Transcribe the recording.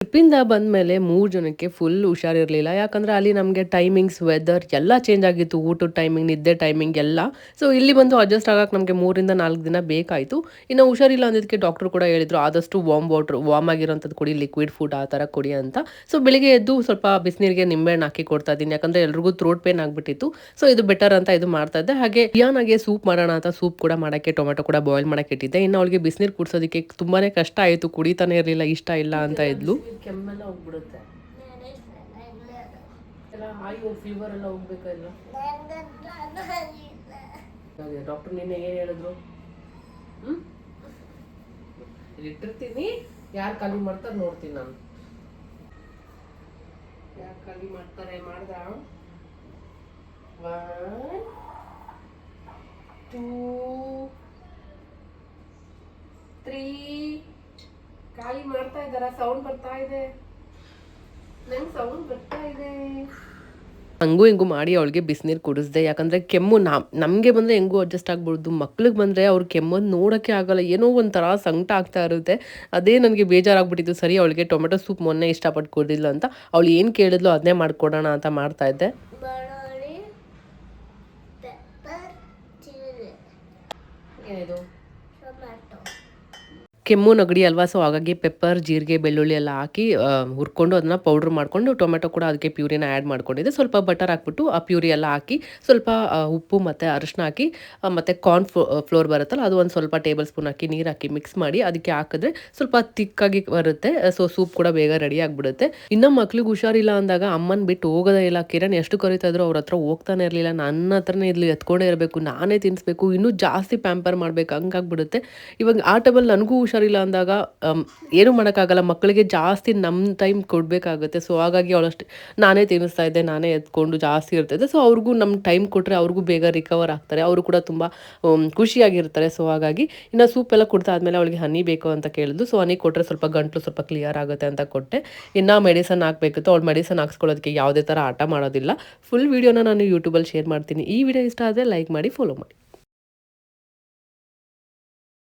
ಟ್ರಿಪ್ಪಿಂದ ಬಂದಮೇಲೆ 3 ಜನಕ್ಕೆ ಫುಲ್ ಹುಷಾರಿರಲಿಲ್ಲ. ಯಾಕಂದರೆ ಅಲ್ಲಿ ನಮಗೆ ಟೈಮಿಂಗ್ಸ್, ವೆದರ್ ಎಲ್ಲ ಚೇಂಜ್ ಆಗಿತ್ತು. ಊಟದ ಟೈಮಿಂಗ್, ನಿದ್ದೆ ಟೈಮಿಂಗ್ ಎಲ್ಲ. ಸೊ ಇಲ್ಲಿ ಬಂದು ಅಡ್ಜಸ್ಟ್ ಆಗಕ್ಕೆ ನಮಗೆ 3ರಿಂದ 4 ದಿನ ಬೇಕಾಯಿತು. ಇನ್ನು ಹುಷಾರಿಲ್ಲ ಅಂದಿದ್ದಕ್ಕೆ ಡಾಕ್ಟ್ರು ಕೂಡ ಹೇಳಿದರು, ಆದಷ್ಟು ವಾರ್ಮ್ ಆಗಿರೋಂಥದ್ದು ಕೊಡಿ, ಲಿಕ್ವಿಡ್ ಫುಡ್ ಆ ಥರ ಕೊಡಿ ಅಂತ. ಸೊ ಬೆಳಿಗ್ಗೆ ಎದ್ದು ಸ್ವಲ್ಪ ಬಿಸಿನೀರಿಗೆ ನಿಂಬೆಹಣ್ಣು ಹಾಕಿ ಕೊಡ್ತಾ ಇದ್ದೀನಿ. ಯಾಕಂದರೆ ಎಲ್ರಿಗೂ ಥ್ರೋಟ್ ಪೇನ್ ಆಗಿಬಿಟ್ಟಿತ್ತು. ಸೊ ಇದು ಬೆಟರ್ ಅಂತ ಇದು ಮಾಡ್ತಾ ಇದ್ದೆ. ಹಾಗೆ ರಿಯಾನಾಗೆ ಸೂಪ್ ಮಾಡೋಣ ಅಂತ ಸೂಪ್ ಕೂಡ ಮಾಡೋಕ್ಕೆ ಟೊಮೆಟೊ ಕೂಡ ಬಾಯ್ಲ್ ಮಾಡೋಕ್ಕೆ ಇಟ್ಟಿದ್ದೆ. ಇನ್ನು ಅವಳಿಗೆ ಬಿಸಿನೀರು ಕುಡಿಸೋದಕ್ಕೆ ತುಂಬಾ ಕಷ್ಟ ಆಯಿತು. ಕುಡಿತಾನೆ ಇರಲಿಲ್ಲ, ಇಷ್ಟ ಇಲ್ಲ ಅಂತ ಇದ್ಲು. ಕೆಮ್ಮೆಲ್ಲ ಹೋಗ್ಬಿಡುತ್ತೆ ಎಲ್ಲ, ಆಯು ಫೀವರ್ ಎಲ್ಲ ಹೋಗ್ಬೇಕಲ್ಲ. ಡಾಕ್ಟರ್ ನಿನ್ನೆ ಏನು ಹೇಳಿದ್ರು? ಇಲ್ಲಿ ಇಟ್ಟಿರ್ತೀನಿ, ಯಾರು ಖಾಲಿ ಮಾಡ್ತಾರೆ ನೋಡ್ತೀನಿ ನಾನು. ಯಾರು ಖಾಲಿ ಮಾಡ್ತಾರೆ? ಮಾಡ್ದ 1 2 3 ಖಾಲಿ ಮಾಡ್ತಾ ಇದ್ದಾರ? ಸೌಂಡ್ ಬರ್ತಾ ಇದೆ, ನಂಗೆ ಸೌಂಡ್ ಬರ್ತಾ ಇದೆ. ಹಂಗೂ ಹಿಂಗೂ ಮಾಡಿ ಅವಳಿಗೆ ಬಿಸಿನೀರು ಕುಡಿಸ್ದೆ. ಯಾಕಂದರೆ ಕೆಮ್ಮು ನಮಗೆ ಬಂದರೆ ಹೆಂಗೂ ಅಡ್ಜಸ್ಟ್ ಆಗ್ಬಿಡ್ದು, ಮಕ್ಳಿಗೆ ಬಂದರೆ ಅವ್ರು ಕೆಮ್ಮನ್ನು ನೋಡೋಕ್ಕೆ ಆಗಲ್ಲ, ಏನೋ ಒಂಥರ ಸಂಕಟ ಆಗ್ತಾ ಇರುತ್ತೆ. ಅದೇ ನನಗೆ ಬೇಜಾರಾಗ್ಬಿಟ್ಟಿತ್ತು. ಸರಿ, ಅವಳಿಗೆ ಟೊಮೆಟೊ ಸೂಪ್ ಮೊನ್ನೆ ಇಷ್ಟಪಟ್ಟು ಕೊಡಿಲ್ಲ ಅಂತ ಅವಳು ಏನು ಕೇಳಿದ್ಲು ಅದನ್ನೇ ಮಾಡಿಕೊಡೋಣ ಅಂತ ಮಾಡ್ತಾ ಇದ್ದೆ. ಏನಿದು? ಕೆಮ್ಮು ನೆಗಡಿ ಅಲ್ವಾ, ಸೊ ಹಾಗಾಗಿ ಪೆಪ್ಪರ್, ಜೀರಿಗೆ, ಬೆಳ್ಳುಳ್ಳಿ ಎಲ್ಲ ಹಾಕಿ ಹುರ್ಕೊಂಡು ಅದನ್ನು ಪೌಡ್ರ್ ಮಾಡಿಕೊಂಡು, ಟೊಮೆಟೊ ಕೂಡ ಅದಕ್ಕೆ ಪ್ಯೂರಿನ ಆ್ಯಡ್ ಮಾಡ್ಕೊಂಡಿದ್ದೆ. ಸ್ವಲ್ಪ ಬಟರ್ ಹಾಕ್ಬಿಟ್ಟು ಆ ಪ್ಯೂರಿ ಎಲ್ಲ ಹಾಕಿ, ಸ್ವಲ್ಪ ಉಪ್ಪು ಮತ್ತು ಅರಿಶಿನ ಹಾಕಿ, ಮತ್ತು ಕಾರ್ನ್ ಫ್ಲೋರ್ ಬರುತ್ತಲ್ಲ ಅದು ಒಂದು ಸ್ವಲ್ಪ ಟೇಬಲ್ ಸ್ಪೂನ್ ಹಾಕಿ ನೀರು ಹಾಕಿ ಮಿಕ್ಸ್ ಮಾಡಿ ಅದಕ್ಕೆ ಹಾಕಿದ್ರೆ ಸ್ವಲ್ಪ ತಿಕ್ಕಾಗಿ ಬರುತ್ತೆ. ಸೊ ಸೂಪ್ ಕೂಡ ಬೇಗ ರೆಡಿ ಆಗಿಬಿಡುತ್ತೆ. ಇನ್ನು ಮಕ್ಳಿಗೆ ಹುಷಾರಿಲ್ಲ ಅಂದಾಗ ಅಮ್ಮನ ಬಿಟ್ಟು ಹೋಗೋದೇ ಇಲ್ಲ. ಕಿರಣ್ ಎಷ್ಟು ಕರಿತಾ ಇದ್ರು ಅವ್ರ ಹತ್ರ ಹೋಗ್ತಾನೆ ಇರಲಿಲ್ಲ. ನನ್ನ ಹತ್ರನೇ ಇರಲಿ, ಎತ್ಕೊಂಡೇ ಇರಬೇಕು, ನಾನೇ ತಿನ್ನಿಸ್ಬೇಕು, ಇನ್ನೂ ಜಾಸ್ತಿ ಪ್ಯಾಂಪರ್ ಮಾಡಬೇಕು, ಹಂಗಾಗ್ಬಿಡುತ್ತೆ. ಇವಾಗ ಆ ಟೈಮಲ್ಲಿ ನನಗೂ ಹುಷಾರಿಲ್ಲ ಅಂದಾಗ ಏನೂ ಮಾಡೋಕ್ಕಾಗಲ್ಲ, ಮಕ್ಕಳಿಗೆ ಜಾಸ್ತಿ ನಮ್ಮ ಟೈಮ್ ಕೊಡಬೇಕಾಗುತ್ತೆ. ಸೊ ಹಾಗಾಗಿ ಅವಳಷ್ಟು ನಾನೇ ತಿನ್ನಿಸ್ತಾ ಇದ್ದೆ, ನಾನೇ ಎತ್ಕೊಂಡು ಜಾಸ್ತಿ ಇರ್ತಿದ್ದೆ. ಸೊ ಅವ್ರಿಗೂ ನಮ್ಮ ಟೈಮ್ ಕೊಟ್ಟರೆ ಅವ್ರಿಗೂ ಬೇಗ ರಿಕವರ್ ಆಗ್ತಾರೆ, ಅವರು ಕೂಡ ತುಂಬ ಖುಷಿಯಾಗಿರ್ತಾರೆ. ಸೊ ಹಾಗಾಗಿ ಇನ್ನು ಸೂಪ್ ಎಲ್ಲ ಕುಡ್ತಾ ಆದಮೇಲೆ ಅವಳಿಗೆ ಹನಿ ಬೇಕು ಅಂತ ಕೇಳಿದ್ಲು. ಸೊ ಹನಿ ಕೊಟ್ಟರೆ ಸ್ವಲ್ಪ ಗಂಟಲು ಸ್ವಲ್ಪ ಕ್ಲಿಯರ್ ಆಗುತ್ತೆ ಅಂತ ಕೊಟ್ಟೆ. ಇನ್ನು ಮೆಡಿಸನ್ ಹಾಕಬೇಕಿತ್ತು. ಅವಳು ಮೆಡಿಸನ್ ಹಾಕ್ಸ್ಕೊಳ್ಳೋದಕ್ಕೆ ಯಾವುದೇ ಥರ ಆಟ ಮಾಡೋದಿಲ್ಲ. ಫುಲ್ ವೀಡಿಯೋನ ನಾನು ಯೂಟ್ಯೂಬಲ್ಲಿ ಶೇರ್ ಮಾಡ್ತೀನಿ. ಈ ವಿಡಿಯೋ ಇಷ್ಟ ಆದರೆ ಲೈಕ್ ಮಾಡಿ, ಫಾಲೋ ಮಾಡಿ.